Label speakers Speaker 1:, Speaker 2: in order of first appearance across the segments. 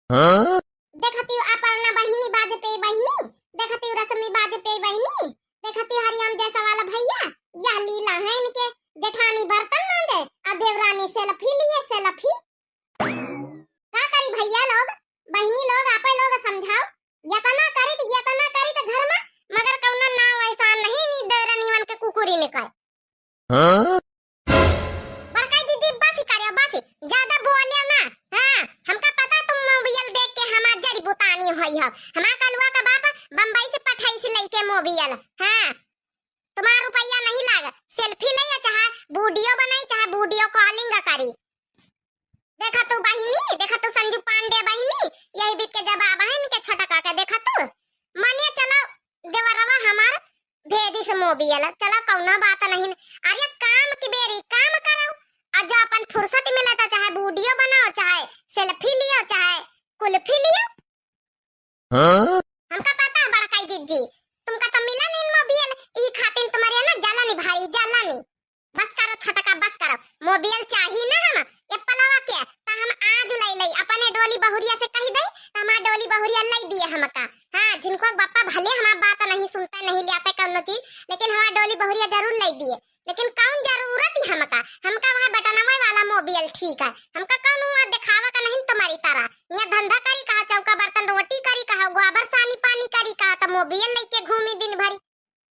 Speaker 1: हाँ?
Speaker 2: देखती अपर्णा बहिनी बाजे पे बहिनी, देखती रश्मि बाजे पे बहिनी, देखती हरिओम जैसा वाला भैया। यह लीला है इनके। जेठानी बर्तन मांजे और देवरानी सेल्फी लिए सेल्फी। का करी भैया लोग, बहिनी लोग, आपे लोग समझाओ। यतना करी तो घर में मगर कौनो नाव ऐसा नहीं नी देवरानी वन के कुकुरी निकल।
Speaker 1: हाँ?
Speaker 2: बड़काई दीदी बासी करियो बासी, ज्यादा बोलियो ना। हां हमका पता तुम मोबाइल देख के हमार जड़ी बुतानी होई हो। हमार कलुआ का बाप बंबई से पठाई से लेके मोबाइल। हां तुम्हारा रुपया नहीं लाग, सेल्फी ले या चाहे वीडियो बनाई चाहे वीडियो कॉलिंग करी। देखा तू बहिनी, देखा तू संजू पांडे बहिनी, यही बीत के जब बहन के छोटा काका देखा तू मानिए चलो देवरवा हमार भेदी से मोबाइल चलो कौनो बात नहीं। अरे काम की बेरी काम करो और जो अपन फुर्सत मिले तो चाहे वीडियो बनाओ चाहे सेल्फी लियो चाहे कुल्फी लियो।
Speaker 1: हाँ?
Speaker 2: हमका पता है बड़काई जीजी तुमका तो मिला नहीं मोबाइल, ई खातिर तुम्हारे ना जलन भाई जलन। बस करो छोटा का बस करो, मोबाइल चाहिए ना हम ये पलावा के ता हम आज ले अपने डोली बहुरिया से कह दे तो हमार डोली बहुरिया ले दिए हमका। हां जिनको बापा भले हमार बात नहीं सुनता नहीं लेते कौनो चीज, लेकिन हमार डोली बहुरिया जरूर ले दिए। लेकिन कौन जरूरत ही हमका वहां बटनवा वाला मोबाइल ठीक है। हमका कौन हुआ दिखावा का नहीं तुम्हारी तरह। यहाँ धंधा करी कहा चौका बर्तन रोटी करी कहा गोबर सानी पानी करी कहा तो मोबाइल लेके घूमी दिन भरी।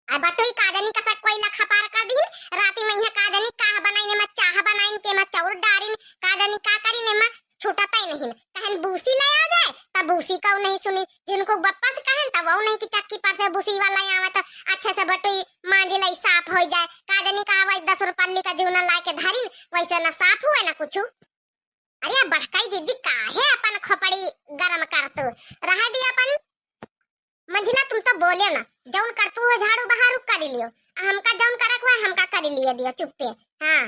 Speaker 2: आ बटोई काजनी का सा कोई लखा पार कर दिन राती में यहाँ काजनी काह बनाईने में चाह बनाईन के में चाउर डारिन काजनी का करीने में छूटता ही नहीं। कहन बूसी ले आ जाए तब बूसी का नहीं सुनी, जिनको बप्पा से कहन तब वो नहीं कि चक्की पर से बूसी वाला आवे तो अच्छे से बटोई मांजे ले साफ हो जाए। काजनी का वही 10 रुपये का जूना ला के धरिन वैसे ना साफ हुए ना कुछ। अरे बड़काई दीदी काहे अपन खोपड़ी गरम करतो रहा दी अपन मंझिला तुम तो बोले ना जौन करतू हो झाड़ू बहारू कर लियो, हमका जौन करक हुआ हमका कर लियो दियो चुप्पे। हां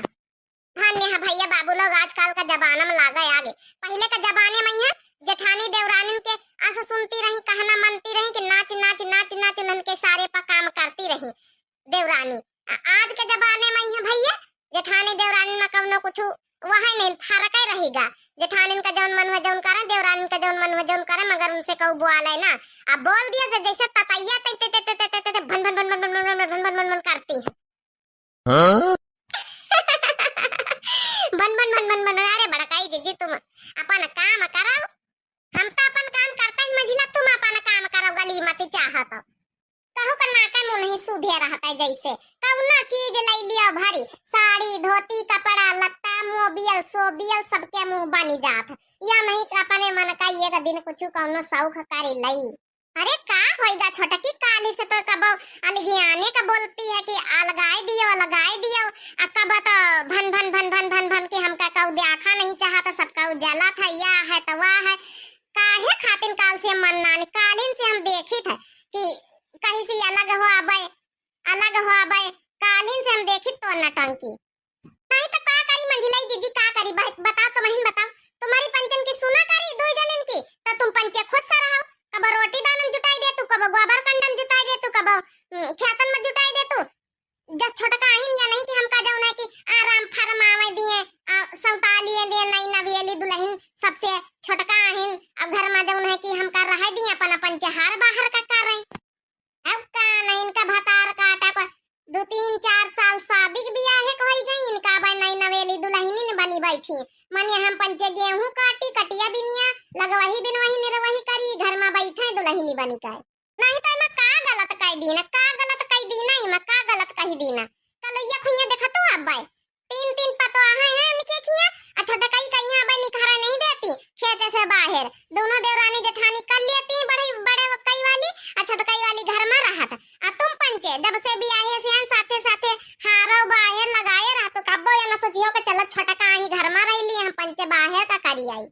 Speaker 2: धन्य है भैया बाबू लोग आजकल का जमाना में लागे आगे। पहले के जमाने में है जेठानी देवरानी के आस सुनती रही कहना मानती रही कि नाच नाच नाच नाच उनके सारे पर काम करती रही देवरानी। आज के जमाने में है भैया जेठानी देवरानी में कौनो कुछ वही नहीं फर्क ही रहेगा। जेठानी का जौन मन में जौन करे देवरानी का जौन मन में जौन करे मगर उनसे कहू बोले ना अब बोल दिया जैसे ततैया ते ते ते ते ते ते भन भन भन भन भन भन भन भन भन करती है।
Speaker 1: हाँ?
Speaker 2: भन भन भन भन भन। अरे बड़काई दीदी तुम अपन काम करो, हम तो अपन काम करते हैं मंझिला तुम अपन काम करो गली मत चाहत कहू का नाका मुंह नहीं सूधे रहता जैसे कौना चीज ले लिया भारी साड़ी धोती कपड़ा लत्ता मोबियल सोबियल सबके मुंह बनी जात या नहीं अपने मन का एक दिन कुछ कौनो शौक करे लई। अरे का होएगा छोटा की काली से तो कब अलगियाने का बोलती है कि अलगाए दियो कब तो भन भन भन भन भन भन के हमका कऊ देखा नहीं चाहता सबका उजाला था या है तो वाह है काहे खातिन काल से मन नानी कालिन से हम देखी थे कि कहीं से अलग हो आबे कालिन से हम देखी तो नटंकी नहीं तो का करी मंझिलाई दीदी का करी बताओ तो महीन बताओ तुम्हारी पंचन की सुना करी दो जनन की तो तुम पंचे खुश सा रहो कब रोटी दानम जुटाई दे तू कब गोबर कंडम जुटाई दे तू कब खेतन में जुटाई दे तू जस छोटा का आहिन या नहीं कि हमका जाऊं है कि आराम फरमावे दिए सौतालिए दे नई नवेली दुल्हन सबसे छोटा का आहिन अब घर में जाऊं है कि हमका रह दिए अपन अपन जहार बाहर का कर रही अब का नहीं इनका भतार काटा को 2-3-4 साल शादी के बियाह है कोई गई इनका बा नई नवेली दुल्हनी ने बनी बैठी माने हम पंचे गेहूं काटी कटिया बिनिया लगवाही बिनवाही निरवाही करी घर में बैठे दुल्हनी बनी का नहीं तो मैं का गलत कह दी ना का गलत कह दी ना मैं का गलत कह दी ना कल ये खुइया देखा तू अब भाई 3-3 पतो है इनके खिया छोटा कई कई यहां बनी खरा नहीं देती खेत से बाहर दोनों देवरानी जेठानी कर लेती बड़े बड़े कई वाली छोटा कई वाली घर में रहत तुम पंचे जब से भी आए से साथे साथे हारो बाहर लगाए रहतो कब्बो या न सोचियो के चल छोटा का ही घर में रह ली हम पंचे बाहर का करी आई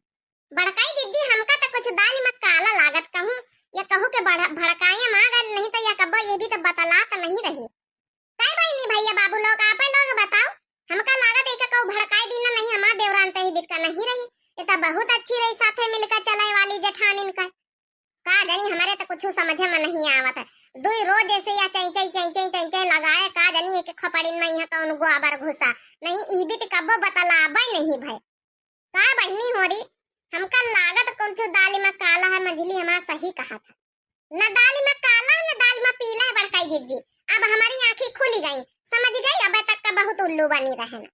Speaker 2: बड़काई दीदी हमका तो कुछ दाल में काला लागत कहूं या कहूं के भड़काए मांग नहीं तो या कब्बो ये भी तो बतलात नहीं रही काय बहनी भैया बाबू लोग आप लोग बताओ हमका लागत है कि भड़काई दिन नहीं हमार देवरान ते ही बीत का नहीं रही ये तो बहुत अच्छी रही साथे मिलकर चलाए वाली जेठानिन का जानी हमारे तो कुछ समझे में नहीं आवत है दो रोज ऐसे या चई लगाए का जानी एक खपड़िन में यहां कौन गोबर घुसा नहीं ई भी तो कब बतलाबे नहीं भाई का बहनी होरी हमका लागत कौन कुछ दाल में काला है, मंझली हमारा सही कहा था। न दाल में काला है न दाल में पीला है बड़काई जीजी। अब हमारी आंखें खुली गई, समझ गई। अब तक का बहुत उल्लू बनी रहे ना।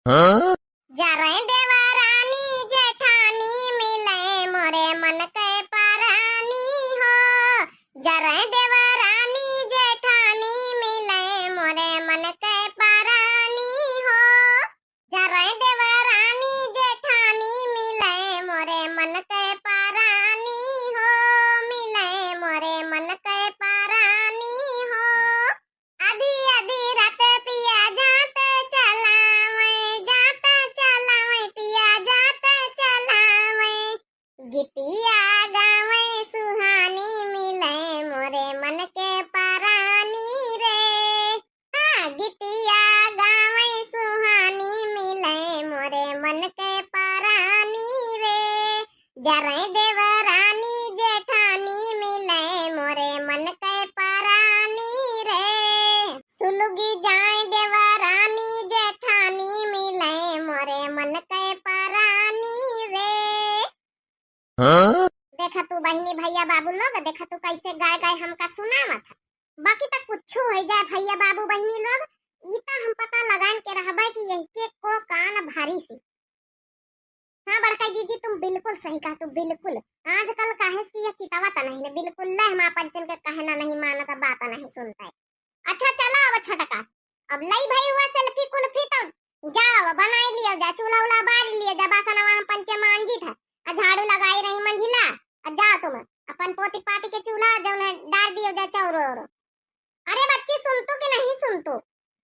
Speaker 1: Huh?
Speaker 2: जा रहे देवरानी जेठानी मिले मोरे मन के परानी हो। जा रहे देवरानी जेठानी मिले मोरे मन के परानी हो। जा रहे देवरानी जेठानी मिले मोरे मन के परानी हो। मिले मोरे मन के परानी हो। आधी आधी रात पिया जाते चला मैं, जाते चला मैं पिया जाते चला मैं। गीतिया गावे सुहानी मिले मोरे मन के परानी रे। हाँ गीतिया गावे सुहानी मिले मोरे मन के परानी रे। जा रहे देवरानी जेठानी मिले मोरे मन के परानी रे। सुलगी जाए देवरानी जेठानी मिले मोरे मन के परानी रे।
Speaker 1: Huh?
Speaker 2: देखा तू बहनी भैया बाबू लोग, देखा तू कैसे गाय गाय हमका सुना मत। बाकी तक कुछ हो जाए भैया बाबू बहनी लोग, इता हम पता लगान के रहबे कि यही के को कान भारी सी। हाँ बड़काई जीजी तुम बिल्कुल सही कहा, तू बिल्कुल। आजकल काहे की ये चितावा ता नहीं ने, बिल्कुल ले हम पंचन के कहना नहीं मानता, बात नहीं सुनता है। अच्छा चलो अब छटका, अब लई भाई हुआ सेल्फी कुल्फी तो जाओ बनाई लियो, जा चूल्हा उला बार लियो, जा बासन वहां पंचे मांजी था, झाड़ू लगाई रही मंझिला। जाओ तुम अपन पोती पाती के चूल्हा जौन है डाल दियो, जा चौरो औरो। अरे बच्ची सुन तू कि नहीं सुन तू?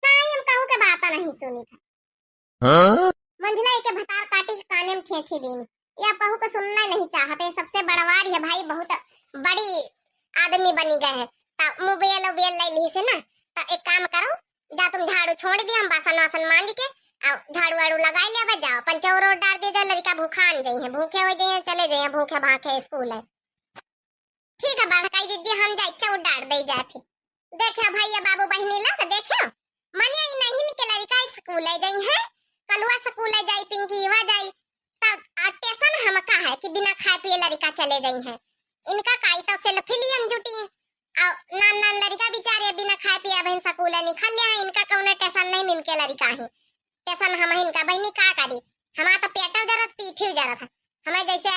Speaker 2: नहीं हम कहूं के बात नहीं सुनी था।
Speaker 1: Huh?
Speaker 2: मंझिला के भतार काटी के काने में ठेठी देनी, या कहूं के सुनना नहीं चाहते। सबसे बड़वारी है भाई, बहुत बड़ी आदमी बनी गए है। ता मोबाइल ओबाइल ले ली से ना, ता एक काम करो, जा तुम झाड़ू छोड़ दिया, हम बासन वासन मांज के झाड़ू वाड़ू लगाई लिया, बस जाओ पंचौरो डाल दे, लड़का भूखान जाई है, भूखे हो जाए चले जाए, भूखे भाखे स्कूल है। ठीक है बड़काई दीदी हम जाए चौड़ डाल दे जाए। फिर देखियो भैया बाबू बहनी लोग, देखियो मने ही नहीं के लड़का स्कूल है जाई है, कलुआ स्कूल है जाई, पिंकी वा जाई, तब टेंशन हम का है कि बिना खाए पिए लड़का चले जाई है। इनका काई तो सेल्फी लियम जुटी है, और नान नान लड़का बेचारे बिना खाए पिए बहन स्कूल निकल ले, इनका कौन टेंशन नहीं, इनके लड़का है टेंशन हम इनका बहनी का करी। हमारा तो पेट जरत पीठी जरत है, हमें जैसे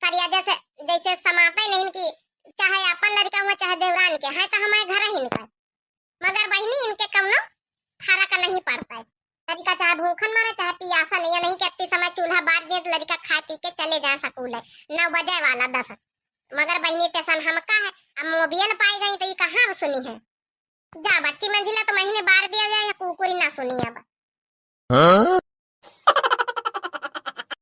Speaker 2: करिया जैसे जैसे समाते नहीं कि चाहे अपन लड़का हुआ चाहे देवरान के है, तो हमारे घर ही इनका, मगर बहनी इनके कौनो फर्क नहीं पड़ता है। लड़का चाहे भूखन मारे चाहे पियासा नहीं, नहीं कहती समय चूल्हा बार दिए तो लड़का खा पी के चले जाए स्कूल है 9 बजे वाला 10, मगर बहनी टेंशन हम का है। अब मोबाइल पाई गई तो ये कहाँ सुनी है। जा बच्ची मंजिला तो महीने बार दिया जाए, कुकुरी ना सुनी अब।
Speaker 1: Huh?